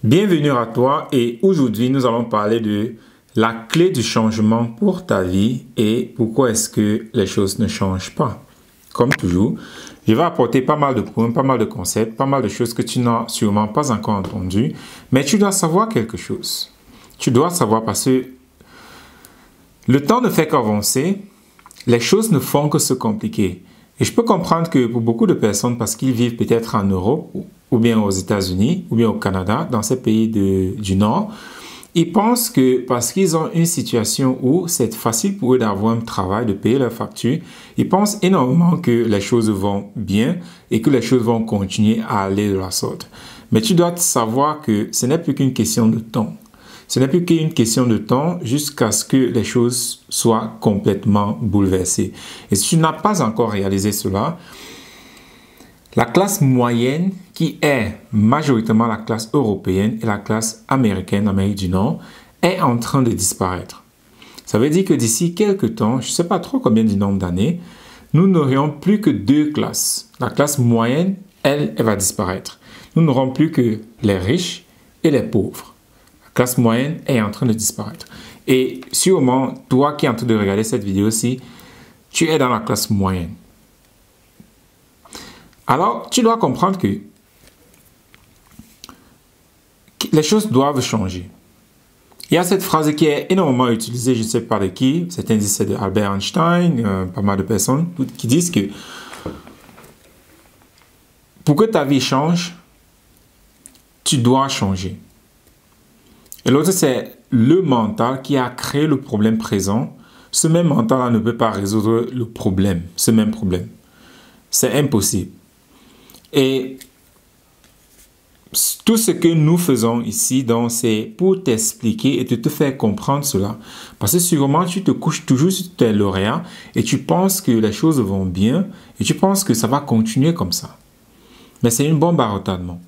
Bienvenue à toi et aujourd'hui nous allons parler de la clé du changement pour ta vie et pourquoi est-ce que les choses ne changent pas. Comme toujours, je vais apporter pas mal de points, pas mal de concepts, pas mal de choses que tu n'as sûrement pas encore entendues, mais tu dois savoir quelque chose. Tu dois savoir parce que le temps ne fait qu'avancer, les choses ne font que se compliquer. Et je peux comprendre que pour beaucoup de personnes, parce qu'ils vivent peut-être en Europe, ou bien aux États-Unis, ou bien au Canada, dans ces pays du Nord, ils pensent que parce qu'ils ont une situation où c'est facile pour eux d'avoir un travail, de payer leurs factures, ils pensent énormément que les choses vont bien et que les choses vont continuer à aller de la sorte. Mais tu dois savoir que ce n'est plus qu'une question de temps. Ce n'est plus qu'une question de temps jusqu'à ce que les choses soient complètement bouleversées. Et si tu n'as pas encore réalisé cela, la classe moyenne, qui est majoritairement la classe européenne et la classe américaine, l'Amérique du Nord, est en train de disparaître. Ça veut dire que d'ici quelques temps, je ne sais pas trop combien du nombre d'années, nous n'aurions plus que deux classes. La classe moyenne, elle va disparaître. Nous n'aurons plus que les riches et les pauvres. La classe moyenne est en train de disparaître. Et sûrement, toi qui es en train de regarder cette vidéo-ci, tu es dans la classe moyenne. Alors, tu dois comprendre que les choses doivent changer. Il y a cette phrase qui est énormément utilisée, je ne sais pas de qui, cet indice c'est de Albert Einstein, pas mal de personnes qui disent que pour que ta vie change, tu dois changer. Et l'autre, c'est le mental qui a créé le problème présent. Ce même mental-là ne peut pas résoudre le problème, ce même problème. C'est impossible. Et tout ce que nous faisons ici, c'est pour t'expliquer et te faire comprendre cela. Parce que sûrement, tu te couches toujours sur tes lauréats et tu penses que les choses vont bien et tu penses que ça va continuer comme ça. Mais c'est une bombe à retardement.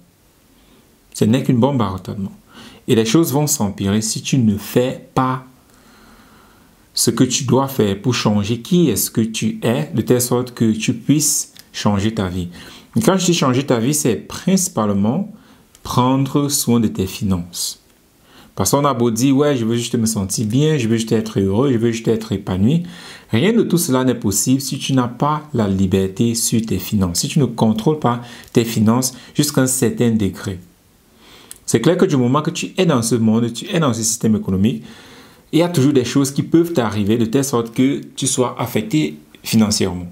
Ce n'est qu'une bombe à retardement. Et les choses vont s'empirer si tu ne fais pas ce que tu dois faire pour changer qui est-ce que tu es, de telle sorte que tu puisses changer ta vie. Et quand je dis changer ta vie, c'est principalement prendre soin de tes finances. Parce qu'on a beau dire, ouais, je veux juste me sentir bien, je veux juste être heureux, je veux juste être épanoui. Rien de tout cela n'est possible si tu n'as pas la liberté sur tes finances, si tu ne contrôles pas tes finances jusqu'à un certain degré. C'est clair que du moment que tu es dans ce monde, tu es dans ce système économique, il y a toujours des choses qui peuvent t'arriver de telle sorte que tu sois affecté financièrement.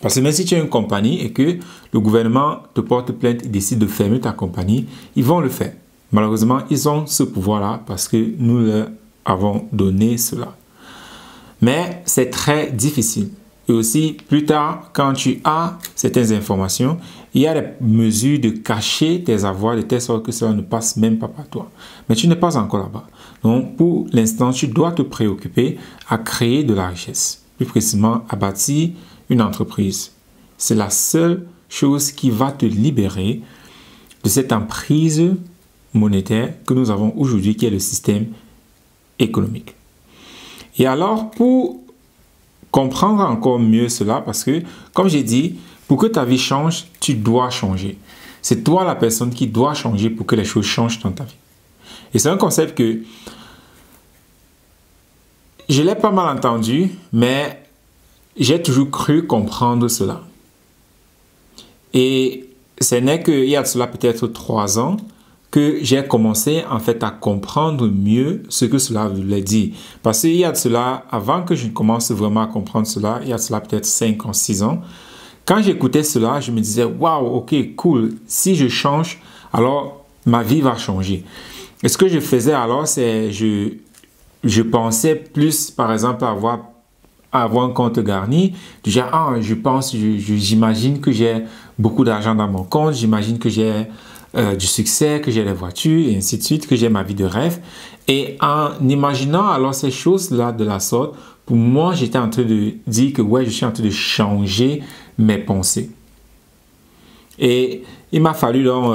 Parce que même si tu as une compagnie et que le gouvernement te porte plainte et décide de fermer ta compagnie, ils vont le faire. Malheureusement, ils ont ce pouvoir-là parce que nous leur avons donné cela. Mais c'est très difficile. Et aussi, plus tard, quand tu as certaines informations, il y a des mesures de cacher tes avoirs de telle sorte que cela ne passe même pas par toi. Mais tu n'es pas encore là-bas. Donc, pour l'instant, tu dois te préoccuper à créer de la richesse. Plus précisément, à bâtir une entreprise. C'est la seule chose qui va te libérer de cette emprise monétaire que nous avons aujourd'hui, qui est le système économique. Et alors, pour comprendre encore mieux cela, parce que, comme j'ai dit, pour que ta vie change, tu dois changer. C'est toi la personne qui doit changer pour que les choses changent dans ta vie. Et c'est un concept que je l'ai pas mal entendu, mais j'ai toujours cru comprendre cela. Et ce n'est qu'il y a de cela peut-être 3 ans que j'ai commencé en fait à comprendre mieux ce que cela voulait dire. Parce qu'il y a de cela, avant que je commence vraiment à comprendre cela, il y a de cela peut-être 5 ans, 6 ans, quand j'écoutais cela, je me disais, waouh, ok, cool, si je change, alors ma vie va changer. Et ce que je faisais alors, c'est je pensais plus, par exemple, à avoir un compte garni, du genre, j'imagine que j'ai beaucoup d'argent dans mon compte, j'imagine que j'ai du succès, que j'ai des voitures, et ainsi de suite, que j'ai ma vie de rêve. Et en imaginant alors ces choses-là de la sorte, pour moi, j'étais en train de dire que ouais, je suis en train de changer mes pensées. Et il m'a fallu donc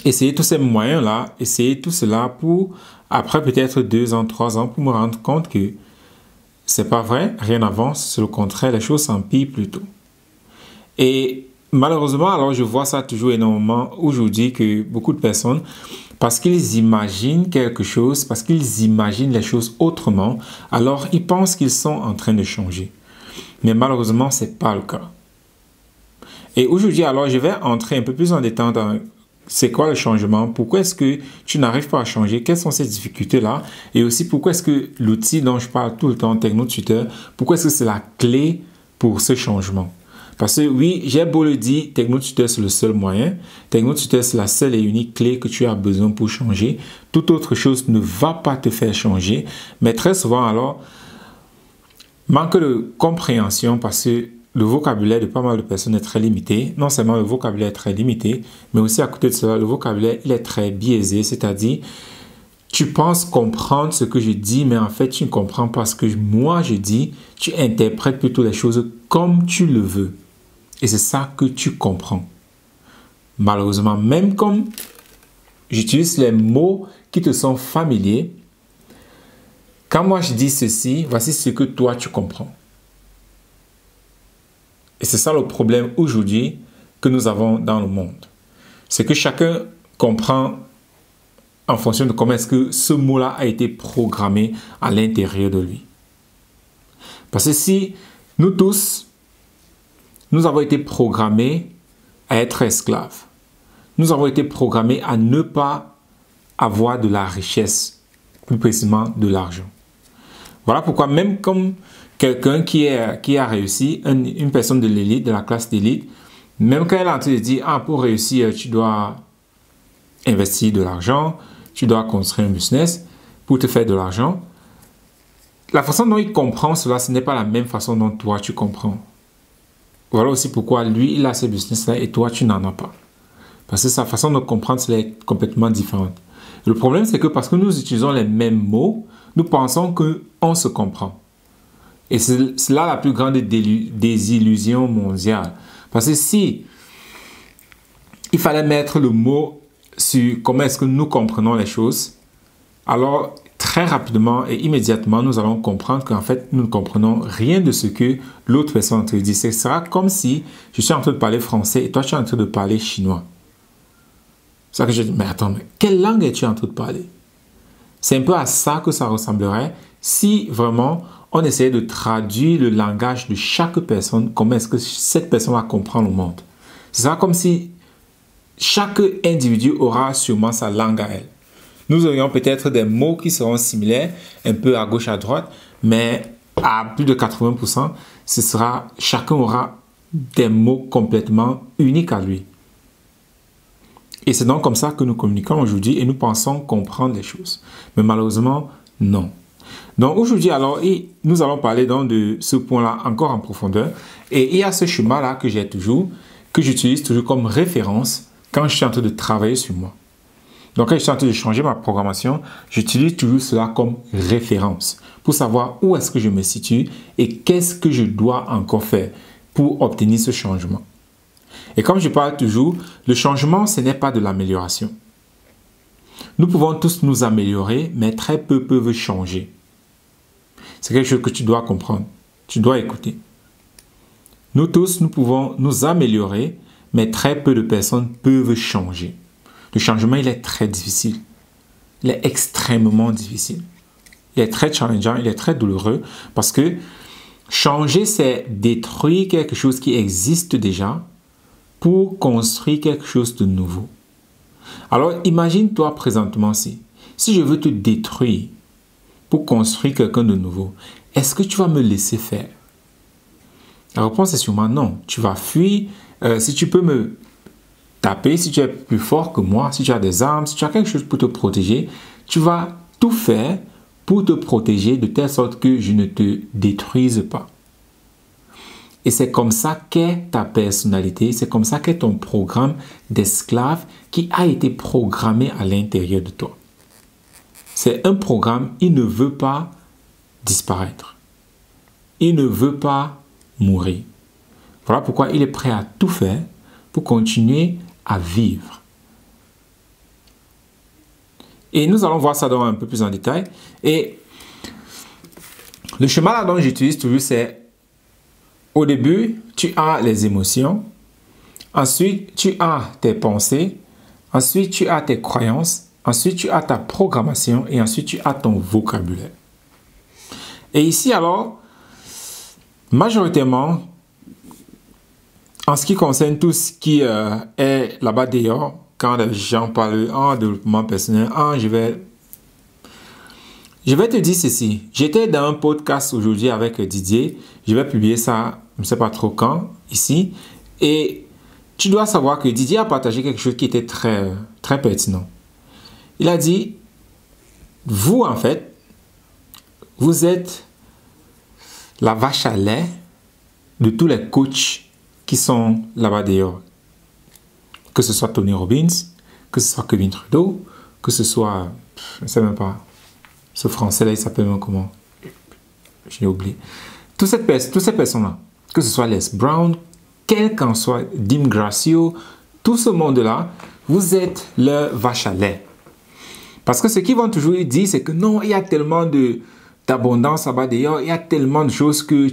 essayer tous ces moyens-là, essayer tout cela pour, après peut-être 2 ans, 3 ans, pour me rendre compte que c'est pas vrai, rien n'avance, c'est le contraire, les choses s'empirent plutôt. Et malheureusement, alors je vois ça toujours énormément aujourd'hui que beaucoup de personnes, parce qu'ils imaginent quelque chose, parce qu'ils imaginent les choses autrement, alors ils pensent qu'ils sont en train de changer. Mais malheureusement, ce n'est pas le cas. Et aujourd'hui, alors, je vais entrer un peu plus en détail dans c'est quoi le changement, pourquoi est-ce que tu n'arrives pas à changer, quelles sont ces difficultés-là, et aussi pourquoi est-ce que l'outil dont je parle tout le temps, TechnoTutor, pourquoi est-ce que c'est la clé pour ce changement. Parce que oui, j'ai beau le dire, TechnoTutor c'est le seul moyen, TechnoTutor c'est la seule et unique clé que tu as besoin pour changer, toute autre chose ne va pas te faire changer, mais très souvent alors, manque de compréhension parce que le vocabulaire de pas mal de personnes est très limité. Non seulement le vocabulaire est très limité, mais aussi à côté de cela, le vocabulaire il est très biaisé, c'est-à-dire tu penses comprendre ce que je dis, mais en fait tu ne comprends pas ce que moi je dis, tu interprètes plutôt les choses comme tu le veux. Et c'est ça que tu comprends. Malheureusement, même comme j'utilise les mots qui te sont familiers, quand moi je dis ceci, voici ce que toi tu comprends. Et c'est ça le problème aujourd'hui que nous avons dans le monde. C'est que chacun comprend en fonction de comment est-ce que ce mot-là a été programmé à l'intérieur de lui. Parce que si nous tous, nous avons été programmés à être esclaves, nous avons été programmés à ne pas avoir de la richesse, plus précisément de l'argent. Voilà pourquoi même comme quelqu'un qui a réussi, une personne de l'élite, de la classe d'élite, même quand elle est en train de dire, ah, pour réussir, tu dois investir de l'argent, tu dois construire un business pour te faire de l'argent. La façon dont il comprend cela, ce n'est pas la même façon dont toi, tu comprends. Voilà aussi pourquoi lui, il a ce business-là et toi, tu n'en as pas. Parce que sa façon de comprendre, cela est complètement différente. Le problème, c'est que parce que nous utilisons les mêmes mots, nous pensons qu'on se comprend. Et c'est là la plus grande désillusion mondiale. Parce que si il fallait mettre le mot sur comment est-ce que nous comprenons les choses, alors très rapidement et immédiatement, nous allons comprendre qu'en fait, nous ne comprenons rien de ce que l'autre personne est en train de dire. Ce sera comme si je suis en train de parler français et toi, tu es en train de parler chinois. C'est ça que je dis, mais attends, mais quelle langue es-tu en train de parler? C'est un peu à ça que ça ressemblerait si vraiment on essayait de traduire le langage de chaque personne, comment est-ce que cette personne va comprendre le monde. C'est ça comme si chaque individu aura sûrement sa langue à elle. Nous aurions peut-être des mots qui seront similaires, un peu à gauche, à droite, mais à plus de 80%, chacun aura des mots complètement uniques à lui. Et c'est donc comme ça que nous communiquons aujourd'hui et nous pensons comprendre les choses. Mais malheureusement, non. Donc aujourd'hui, alors, nous allons parler donc de ce point-là encore en profondeur. Et il y a ce schéma-là que j'utilise toujours comme référence quand je suis en train de travailler sur moi. Donc quand je suis en train de changer ma programmation, j'utilise toujours cela comme référence pour savoir où est-ce que je me situe et qu'est-ce que je dois encore faire pour obtenir ce changement. Et comme je parle toujours, le changement, ce n'est pas de l'amélioration. Nous pouvons tous nous améliorer, mais très peu peuvent changer. C'est quelque chose que tu dois comprendre. Tu dois écouter. Nous tous, nous pouvons nous améliorer, mais très peu de personnes peuvent changer. Le changement, il est très difficile. Il est extrêmement difficile. Il est très challengeant, il est très douloureux parce que changer, c'est détruire quelque chose qui existe déjà pour construire quelque chose de nouveau. Alors, imagine-toi présentement si je veux te détruire pour construire quelqu'un de nouveau, est-ce que tu vas me laisser faire? La réponse est sûrement non. Tu vas fuir. Si tu peux me taper, si tu es plus fort que moi, si tu as des armes, si tu as quelque chose pour te protéger, tu vas tout faire pour te protéger de telle sorte que je ne te détruise pas. Et c'est comme ça qu'est ta personnalité, c'est comme ça qu'est ton programme d'esclave qui a été programmé à l'intérieur de toi. C'est un programme, il ne veut pas disparaître. Il ne veut pas mourir. Voilà pourquoi il est prêt à tout faire pour continuer à vivre. Et nous allons voir ça dans un peu plus en détail. Et le schéma là dont j'utilise toujours, c'est au début, tu as les émotions. Ensuite, tu as tes pensées. Ensuite, tu as tes croyances. Ensuite, tu as ta programmation. Et ensuite, tu as ton vocabulaire. Et ici, alors, majoritairement, en ce qui concerne tout ce qui est là-bas dehors, quand les gens parlent en développement personnel, je vais te dire ceci. J'étais dans un podcast aujourd'hui avec Didier. Je vais publier ça, je ne sais pas trop quand, ici. Et tu dois savoir que Didier a partagé quelque chose qui était très, très pertinent. Il a dit, vous, en fait, vous êtes la vache à lait de tous les coachs qui sont là-bas dehors. Que ce soit Tony Robbins, que ce soit Kevin Trudeau, que ce soit, je ne sais même pas, ce français-là, il s'appelle comment? J'ai oublié. Toutes ces personnes-là, que ce soit Les Brown, quel qu'en soit, Dim Gracio, tout ce monde-là, vous êtes leur vache à lait. Parce que ce qu'ils vont toujours dire, c'est que non, il y a tellement d'abondance là-bas dehors, il y a tellement de choses que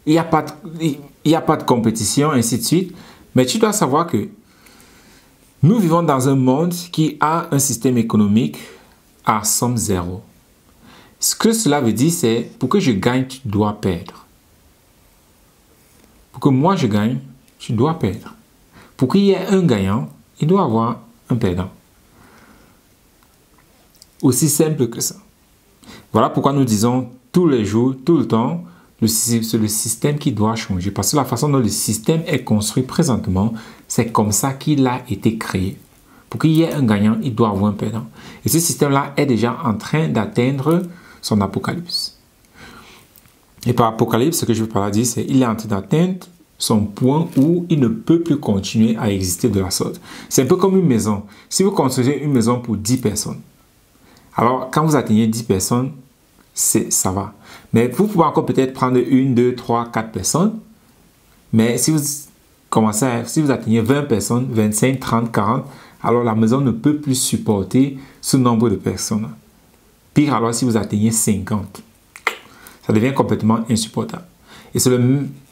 il n'y a pas de compétition, ainsi de suite. Mais tu dois savoir que nous vivons dans un monde qui a un système économique à somme zéro. Ce que cela veut dire, c'est pour que je gagne, tu dois perdre. Pour que moi je gagne, tu dois perdre. Pour qu'il y ait un gagnant, il doit y avoir un perdant. Aussi simple que ça. Voilà pourquoi nous disons tous les jours, tout le temps, c'est le système qui doit changer. Parce que la façon dont le système est construit présentement, c'est comme ça qu'il a été créé. Pour qu'il y ait un gagnant, il doit avoir un perdant. Et ce système-là est déjà en train d'atteindre son apocalypse. Et par apocalypse, ce que je veux par là dire, c'est qu'il est en train d'atteindre son point où il ne peut plus continuer à exister de la sorte. C'est un peu comme une maison. Si vous construisez une maison pour 10 personnes, alors quand vous atteignez 10 personnes, ça va. Mais vous pouvez encore peut-être prendre 1, 2, 3, 4 personnes. Mais si vous atteignez 20 personnes, 25, 30, 40, alors la maison ne peut plus supporter ce nombre de personnes. Pire alors si vous atteignez 50. Ça devient complètement insupportable. Et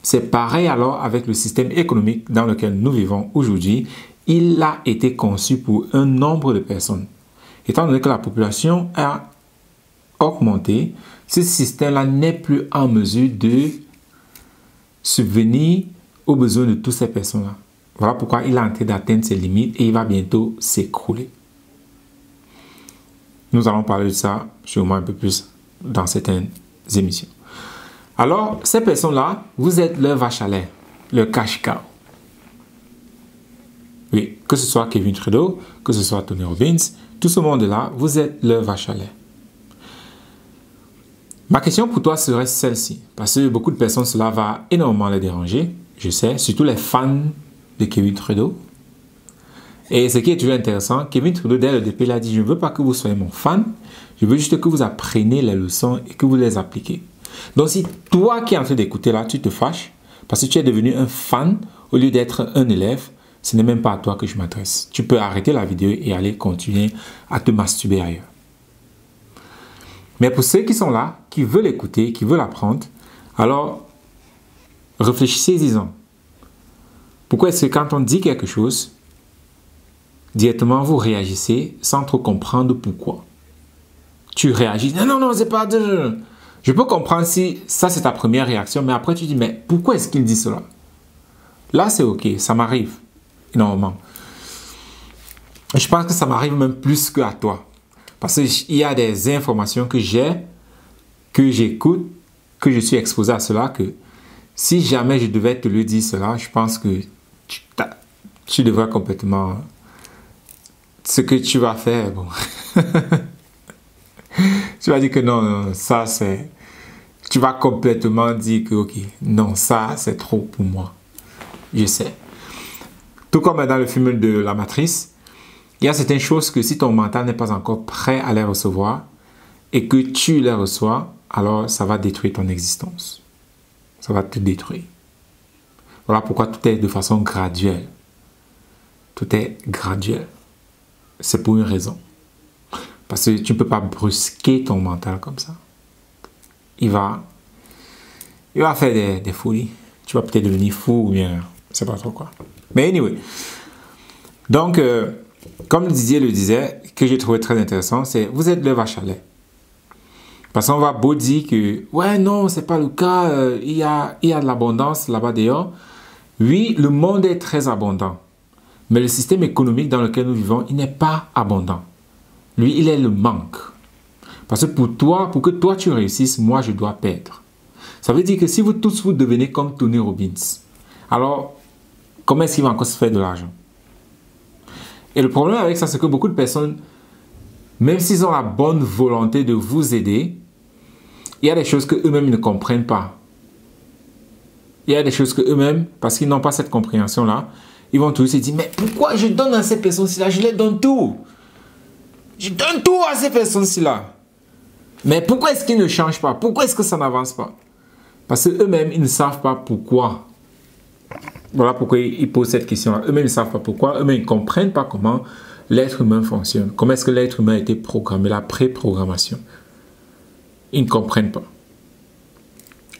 c'est pareil alors avec le système économique dans lequel nous vivons aujourd'hui. Il a été conçu pour un nombre de personnes. Étant donné que la population a augmenté, ce système-là n'est plus en mesure de subvenir aux besoins de toutes ces personnes-là. Voilà pourquoi il est en train d'atteindre ses limites et il va bientôt s'écrouler. Nous allons parler de ça sûrement un peu plus dans certaines émissions. Alors, ces personnes-là, vous êtes leur vache à lait, leur cash-cow. Oui, que ce soit Kevin Trudeau, que ce soit Tony Robbins, tout ce monde-là, vous êtes leur vache à lait. Ma question pour toi serait celle-ci, parce que beaucoup de personnes, cela va énormément les déranger, je sais, surtout les fans de Kevin Trudeau. Et ce qui est toujours intéressant, Kevin Trudeau, dès le début, il a dit, je ne veux pas que vous soyez mon fan, je veux juste que vous appreniez les leçons et que vous les appliquez. Donc si toi qui es en train d'écouter là, tu te fâches, parce que tu es devenu un fan au lieu d'être un élève, ce n'est même pas à toi que je m'adresse. Tu peux arrêter la vidéo et aller continuer à te masturber ailleurs. Mais pour ceux qui sont là, qui veulent écouter, qui veulent apprendre, alors réfléchissez-y-en. Pourquoi est-ce que quand on dit quelque chose, directement vous réagissez sans trop comprendre pourquoi? Tu réagis, non, c'est pas... Je peux comprendre si ça c'est ta première réaction, mais après tu dis, mais pourquoi est-ce qu'il dit cela? Là c'est ok, ça m'arrive énormément. Je pense que ça m'arrive même plus qu'à toi. Parce qu'il y a des informations que j'ai, que j'écoute, que je suis exposé à cela, que si jamais je devais te le dire cela, je pense que tu devrais complètement... Ce que tu vas faire, bon... tu vas dire que non, ça c'est... Tu vas complètement dire que, ok, non, ça c'est trop pour moi. Je sais. Tout comme dans le film de La Matrice, il y a certaines choses que si ton mental n'est pas encore prêt à les recevoir et que tu les reçois, alors ça va détruire ton existence. Ça va te détruire. Voilà pourquoi tout est de façon graduelle. Tout est graduel. C'est pour une raison. Parce que tu ne peux pas brusquer ton mental comme ça. Il va faire des folies. Tu vas peut-être devenir fou ou bien, je ne sais pas trop quoi. Mais anyway. Donc, comme Didier le disait, que j'ai trouvé très intéressant, c'est vous êtes le vache à lait. Parce qu'on va beau dire que, ouais, non, c'est pas le cas, il y a de l'abondance là-bas dehors. Oui, le monde est très abondant. Mais le système économique dans lequel nous vivons, il n'est pas abondant. Lui, il est le manque. Parce que pour que toi tu réussisses, moi je dois perdre. Ça veut dire que si vous tous vous devenez comme Tony Robbins, alors comment est-ce qu'il va encore se faire de l'argent? Et le problème avec ça, c'est que beaucoup de personnes, même s'ils ont la bonne volonté de vous aider, il y a des choses qu'eux-mêmes ne comprennent pas. Il y a des choses qu'eux-mêmes, parce qu'ils n'ont pas cette compréhension-là, ils vont tous se dire, mais pourquoi je donne à ces personnes-ci-là? Je les donne tout. Je donne tout à ces personnes-ci-là. Mais pourquoi est-ce qu'ils ne changent pas? Pourquoi est-ce que ça n'avance pas? Parce qu'eux-mêmes, ils ne savent pas pourquoi. Voilà pourquoi ils posent cette question-là. Eux-mêmes, ils ne savent pas pourquoi. Eux-mêmes, ils ne comprennent pas comment l'être humain fonctionne. Comment est-ce que l'être humain a été programmé, la pré-programmation. Ils ne comprennent pas.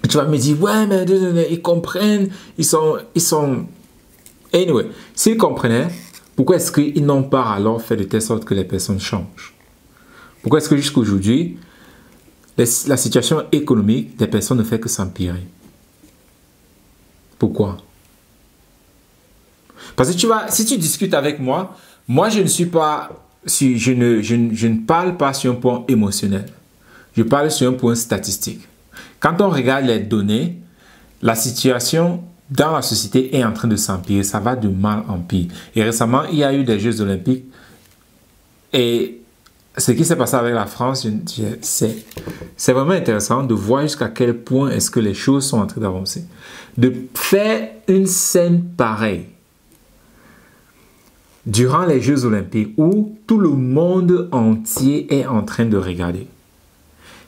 Et tu vas me dire, ouais, mais ils comprennent, ils sont... Anyway, s'ils comprenaient, pourquoi est-ce qu'ils n'ont pas alors fait de telle sorte que les personnes changent? Pourquoi est-ce que jusqu'à aujourd'hui, la situation économique des personnes ne fait que s'empirer? Pourquoi? Parce que si tu discutes avec moi, je ne suis pas, je ne parle pas sur un point émotionnel. Je parle sur un point statistique. Quand on regarde les données, la situation dans la société est en train de s'empirer. Ça va de mal en pire. Et récemment, il y a eu des Jeux Olympiques. Et ce qui s'est passé avec la France, c'est vraiment intéressant de voir jusqu'à quel point est-ce que les choses sont en train d'avancer. De faire une scène pareille durant les Jeux Olympiques où tout le monde entier est en train de regarder.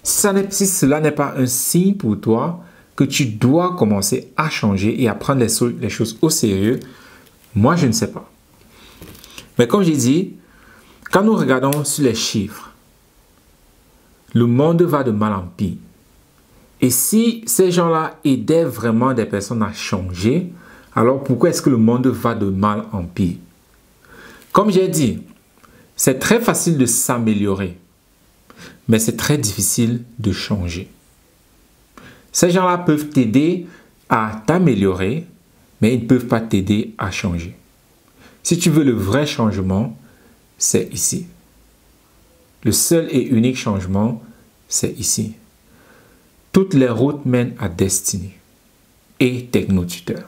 Si cela n'est pas un signe pour toi que tu dois commencer à changer et à prendre les choses au sérieux, moi je ne sais pas. Mais comme j'ai dit, quand nous regardons sur les chiffres, le monde va de mal en pire. Et si ces gens-là aidaient vraiment des personnes à changer, alors pourquoi est-ce que le monde va de mal en pire? Comme j'ai dit, c'est très facile de s'améliorer, mais c'est très difficile de changer. Ces gens-là peuvent t'aider à t'améliorer, mais ils ne peuvent pas t'aider à changer. Si tu veux le vrai changement, c'est ici. Le seul et unique changement, c'est ici. Toutes les routes mènent à Destiny et Technotuteur.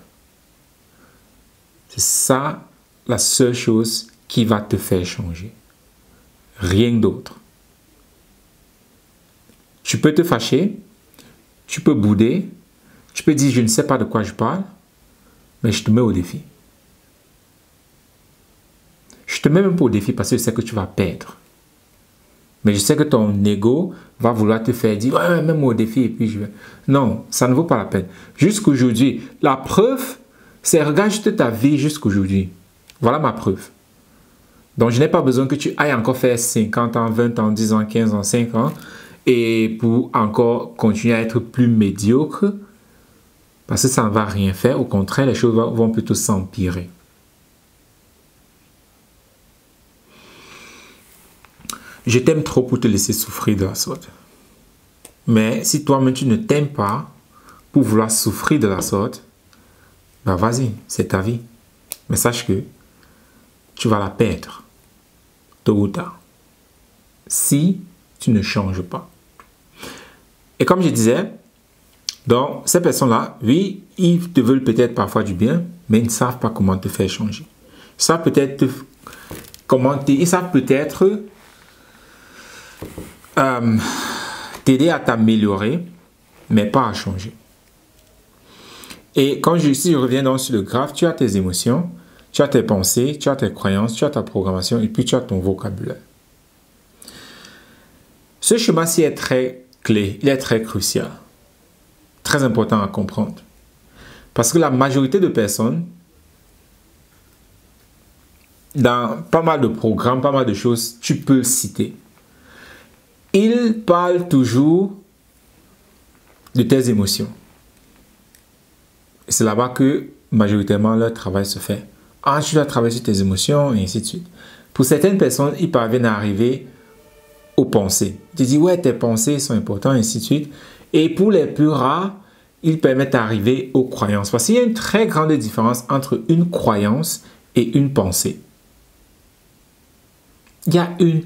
C'est ça la seule chose qui va te faire changer. Rien d'autre. Tu peux te fâcher, tu peux bouder, tu peux dire je ne sais pas de quoi je parle, mais je te mets au défi. Je te mets même pas au défi parce que je sais que tu vas perdre. Mais je sais que ton ego va vouloir te faire dire ouais, même au défi et puis je vais. Non, ça ne vaut pas la peine. Jusqu'aujourd'hui, la preuve, c'est regarde juste ta vie jusqu'aujourd'hui. Voilà ma preuve. Donc, je n'ai pas besoin que tu ailles encore faire 50 ans, 20 ans, 10 ans, 15 ans, 5 ans et pour encore continuer à être plus médiocre parce que ça ne va rien faire. Au contraire, les choses vont plutôt s'empirer. Je t'aime trop pour te laisser souffrir de la sorte. Mais si toi-même tu ne t'aimes pas pour vouloir souffrir de la sorte, ben vas-y, c'est ta vie. Mais sache que tu vas la perdre, tôt ou tard, si tu ne changes pas. Et comme je disais, donc ces personnes-là, oui, ils te veulent peut-être parfois du bien, mais ils ne savent pas comment te faire changer. Ils savent peut-être t'aider à t'améliorer, mais pas à changer. Et si je reviens donc sur le graphe, tu as tes émotions, tu as tes pensées, tu as tes croyances, tu as ta programmation et puis tu as ton vocabulaire. Ce schéma-ci est très clé, il est très crucial, très important à comprendre. Parce que la majorité de personnes, dans pas mal de programmes, pas mal de choses, tu peux citer. Ils parlent toujours de tes émotions. Et c'est là-bas que majoritairement leur travail se fait. Ah, tu dois travailler sur tes émotions, et ainsi de suite. Pour certaines personnes, ils parviennent à arriver aux pensées. Tu dis, ouais, tes pensées sont importantes, et ainsi de suite. Et pour les plus rares, ils permettent d'arriver aux croyances. Parce qu'il y a une très grande différence entre une croyance et une pensée. Il y a une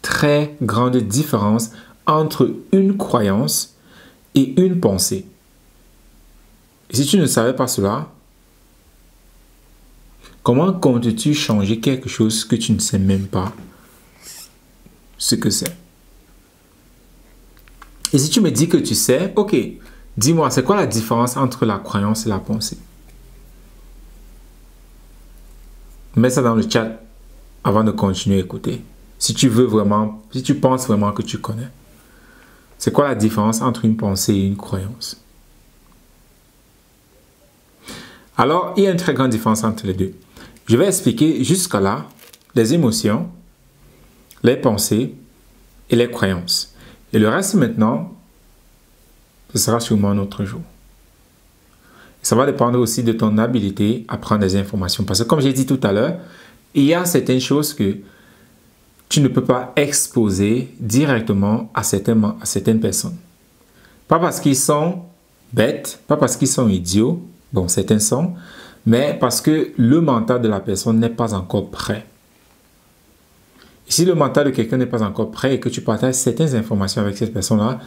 très grande différence entre une croyance et une pensée. Et si tu ne savais pas cela, comment comptes-tu changer quelque chose que tu ne sais même pas ce que c'est? Et si tu me dis que tu sais, ok, dis-moi, c'est quoi la différence entre la croyance et la pensée? Mets ça dans le chat avant de continuer à écouter. Si tu veux vraiment, si tu penses vraiment que tu connais. C'est quoi la différence entre une pensée et une croyance? Alors, il y a une très grande différence entre les deux. Je vais expliquer jusqu'à là les émotions, les pensées et les croyances. Et le reste maintenant, ce sera sûrement un autre jour. Ça va dépendre aussi de ton habilité à prendre des informations. Parce que comme j'ai dit tout à l'heure, il y a certaines choses que tu ne peux pas exposer directement à certaines personnes. Pas parce qu'ils sont bêtes, pas parce qu'ils sont idiots, bon, certains sont, mais parce que le mental de la personne n'est pas encore prêt. Et si le mental de quelqu'un n'est pas encore prêt et que tu partages certaines informations avec cette personne-là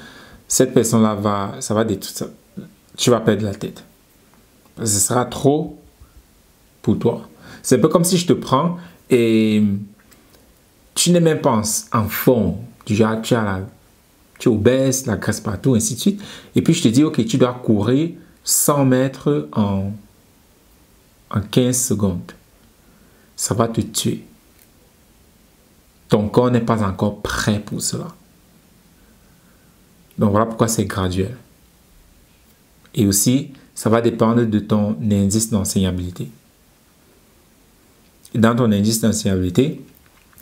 tu vas perdre la tête. Ce sera trop pour toi. C'est un peu comme si je te prends et tu n'es même pas en forme. Tu es obèse, la graisse partout, ainsi de suite. Et puis je te dis, ok, tu dois courir 100 mètres en 15 secondes. Ça va te tuer. Ton corps n'est pas encore prêt pour cela. Donc voilà pourquoi c'est graduel. Et aussi, ça va dépendre de ton indice d'enseignabilité. Dans ton indice d'enseignabilité,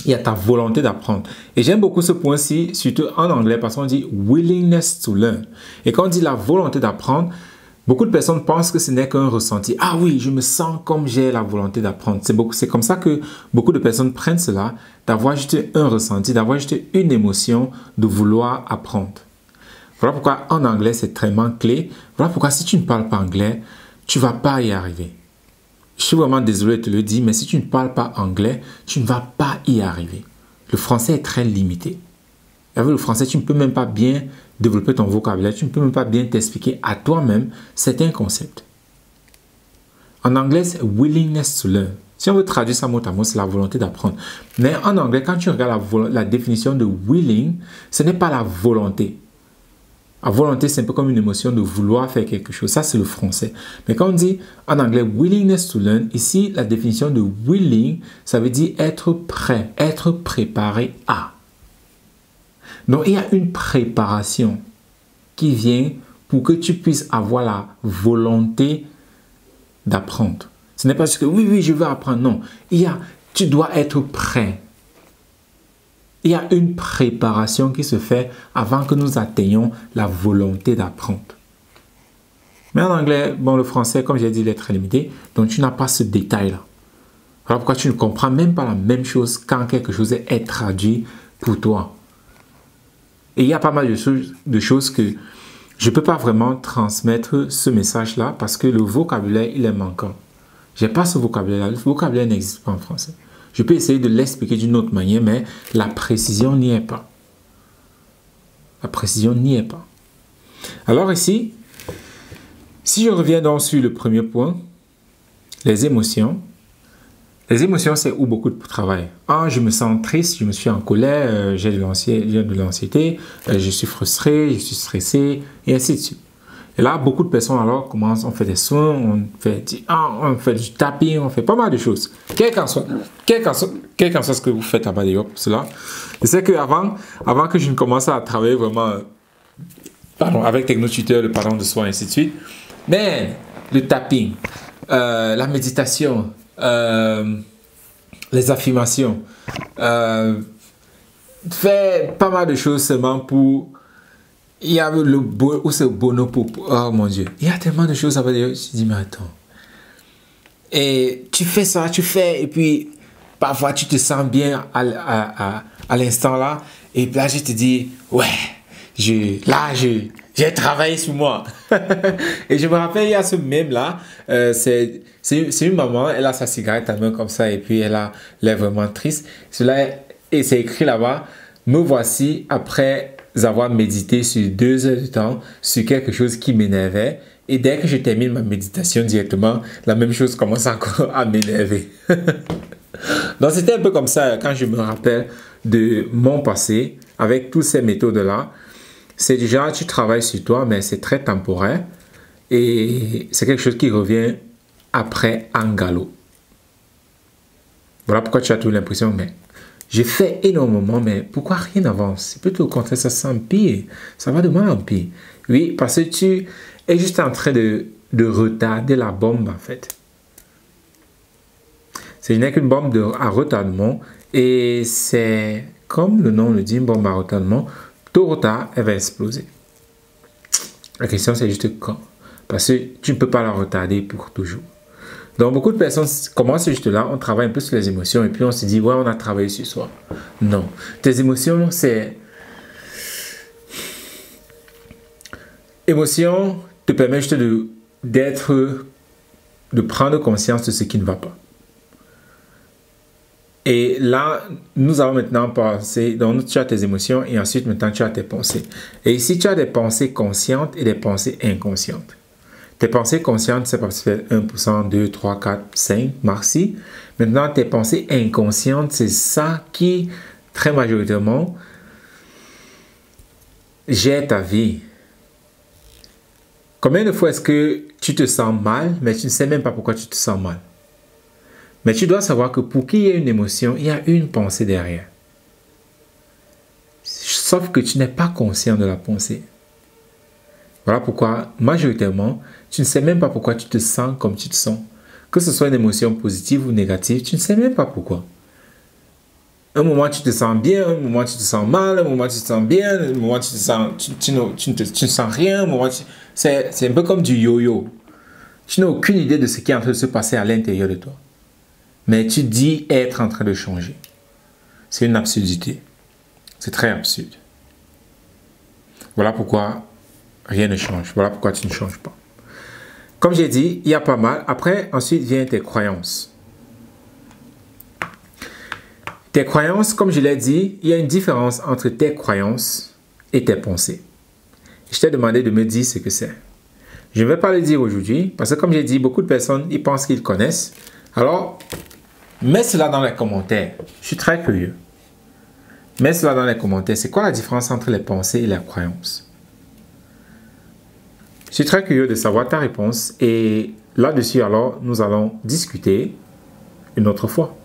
il y a ta volonté d'apprendre. Et j'aime beaucoup ce point-ci, surtout en anglais, parce qu'on dit willingness to learn. Et quand on dit la volonté d'apprendre, beaucoup de personnes pensent que ce n'est qu'un ressenti. Ah oui, je me sens comme j'ai la volonté d'apprendre. C'est comme ça que beaucoup de personnes prennent cela, d'avoir juste un ressenti, d'avoir juste une émotion de vouloir apprendre. Voilà pourquoi en anglais, c'est tellement clé. Voilà pourquoi si tu ne parles pas anglais, tu ne vas pas y arriver. Je suis vraiment désolé de te le dire, mais si tu ne parles pas anglais, tu ne vas pas y arriver. Le français est très limité. Avec le français, tu ne peux même pas bien développer ton vocabulaire, tu ne peux même pas bien t'expliquer à toi-même certains concepts. En anglais, c'est willingness to learn. Si on veut traduire ça mot à mot, c'est la volonté d'apprendre. Mais en anglais, quand tu regardes la définition de willing, ce n'est pas la volonté. La volonté, c'est un peu comme une émotion de vouloir faire quelque chose. Ça, c'est le français. Mais quand on dit en anglais willingness to learn, ici, la définition de willing, ça veut dire être prêt, être préparé à. Donc, il y a une préparation qui vient pour que tu puisses avoir la volonté d'apprendre. Ce n'est pas juste que oui, je veux apprendre. Non, tu dois être prêt. Il y a une préparation qui se fait avant que nous atteignions la volonté d'apprendre. Mais en anglais, bon, le français, comme j'ai dit, il est très limité. Donc, tu n'as pas ce détail-là. Voilà pourquoi tu ne comprends même pas la même chose quand quelque chose est traduit pour toi. Et il y a pas mal de choses que je ne peux pas vraiment transmettre ce message-là parce que le vocabulaire, il est manquant. Je n'ai pas ce vocabulaire-là. Le vocabulaire n'existe pas en français. Je peux essayer de l'expliquer d'une autre manière, mais la précision n'y est pas. La précision n'y est pas. Alors ici, si je reviens donc sur le premier point, les émotions. Les émotions, c'est où beaucoup de travail. Ah, je me sens triste, je me suis en colère, j'ai de l'anxiété, je suis frustré, je suis stressé, et ainsi de suite. Et là, beaucoup de personnes alors commencent, on fait des soins, on fait du tapping, on fait pas mal de choses. Quel qu'en soit ce que vous faites à bas pour cela. Je sais qu'avant que je ne commence à travailler vraiment avec Technotuteur, le pardon de soi, et ainsi de suite, mais le tapping, la méditation, les affirmations, faire pas mal de choses seulement pour... Il y a le bonopo. Oh mon Dieu. Il y a tellement de choses à dire. Je me dis, mais attends. Et tu fais ça, tu fais, et puis parfois tu te sens bien à l'instant là, et puis là je te dis, ouais, j'ai travaillé sur moi. Et je me rappelle, il y a ce mème là, c'est une maman, elle a sa cigarette à main comme ça, et puis elle est vraiment triste. Et c'est écrit là-bas, me voici après avoir médité sur 2 heures de temps sur quelque chose qui m'énervait. Et dès que je termine ma méditation directement, la même chose commence encore à m'énerver. Donc c'était un peu comme ça quand je me rappelle de mon passé avec toutes ces méthodes-là. C'est déjà, tu travailles sur toi, mais c'est très temporaire. Et c'est quelque chose qui revient après en galop. Voilà pourquoi tu as toujours l'impression, mais j'ai fait énormément, mais pourquoi rien n'avance? C'est plutôt au contraire, ça s'empire. Ça va de mal en pire. Oui, parce que tu es juste en train de retarder la bombe, en fait. Ce n'est qu'une bombe à retardement. Et c'est, comme le nom le dit, une bombe à retardement. Tôt ou tard, elle va exploser. La question, c'est juste quand. Parce que tu ne peux pas la retarder pour toujours. Donc, beaucoup de personnes commencent juste là, on travaille un peu sur les émotions et puis on se dit, ouais, on a travaillé sur soi. Non. Tes émotions, c'est... Émotion te permet juste de prendre conscience de ce qui ne va pas. Et là, nous allons maintenant passer, donc tu as tes émotions et ensuite maintenant tu as tes pensées. Et ici, tu as des pensées conscientes et des pensées inconscientes. Tes pensées conscientes, c'est parce que 1%, 2, 3, 4, 5, merci. Maintenant, tes pensées inconscientes, c'est ça qui, très majoritairement, gère ta vie. Combien de fois est-ce que tu te sens mal, mais tu ne sais même pas pourquoi tu te sens mal? Mais tu dois savoir que pour qu'il y ait une émotion, il y a une pensée derrière. Sauf que tu n'es pas conscient de la pensée. Voilà pourquoi, majoritairement, tu ne sais même pas pourquoi tu te sens comme tu te sens. Que ce soit une émotion positive ou négative, tu ne sais même pas pourquoi. Un moment, tu te sens bien, un moment, tu te sens mal, un moment, tu te sens bien, un moment, tu ne sens rien. C'est un peu comme du yo-yo. Tu n'as aucune idée de ce qui est en train de se passer à l'intérieur de toi. Mais tu dis être en train de changer. C'est une absurdité. C'est très absurde. Voilà pourquoi rien ne change. Voilà pourquoi tu ne changes pas. Comme j'ai dit, il y a pas mal. Après, ensuite vient tes croyances. Tes croyances, comme je l'ai dit, il y a une différence entre tes croyances et tes pensées. Je t'ai demandé de me dire ce que c'est. Je ne vais pas le dire aujourd'hui parce que comme j'ai dit, beaucoup de personnes, ils pensent qu'ils connaissent. Alors, mets cela dans les commentaires. Je suis très curieux. Mets cela dans les commentaires. C'est quoi la différence entre les pensées et les croyances? Je suis très curieux de savoir ta réponse et là-dessus, alors, nous allons discuter une autre fois.